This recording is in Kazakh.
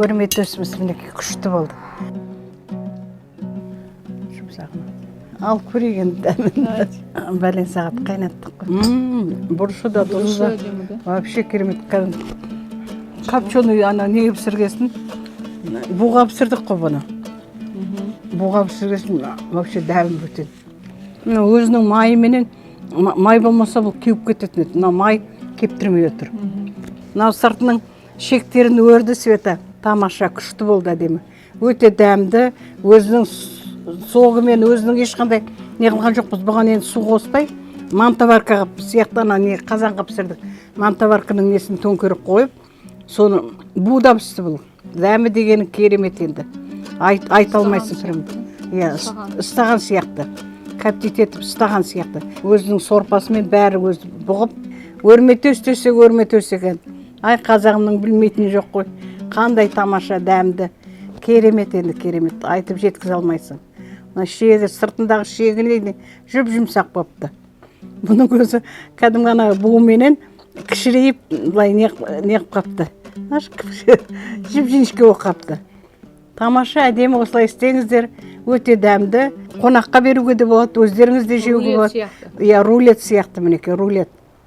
өрметөсіміз мінекей күшті болды. Ал көреген дәмін. Бәлен сағат қайнаттық. Бұрышы да тұзы да. Вообще керемет. Копченый ана неге пісіргесін? Буға пісірдік қой бұны. Буға пісіргесін вообще дәмін бөтен. Өзінің майыменен, май болмаса бұл кеуіп кететін еді. Май кептірмей отыр. Сыртының шектерін өрді Света. Тамаша, күшті болды әдемі. Өте дәмді, өзінің соғымен өзінің ешқандай не қылған жоқпыз. Бұған енді су қоспай, мантаваркаға сияқтана қазанға пісірдік. Мантаварканың несін төңкеріп қойып, соны буда пісті бұл. Дәмі дегені керемет енді. Айта алмайсың сірім. Ұстаған сияқты. Кәптет етіп ұстаған сияқты. Өзінің сорпасымен бәрі өзі бұғып, өрметөс өсек. Ай, қазағымның білмейтіні жоқ қой. Қандай тамаша дәмді. Керемет енді, керемет. Айтып жеткізе алмайсың. Шегі, сыртындағы шегіне жүп-жұмсақ бопты. Бұның өзі кәдімгі ана буыменен кішірейіп, былай неғып қапты. Жіп-жіңішке оқ қапты. Тамаша, әдемі осылай істеңіздер. Өте дәмді. Қонаққа беруге де болады, өздеріңіз де жеуге болады. Рулет сияқты мінеке, рулет.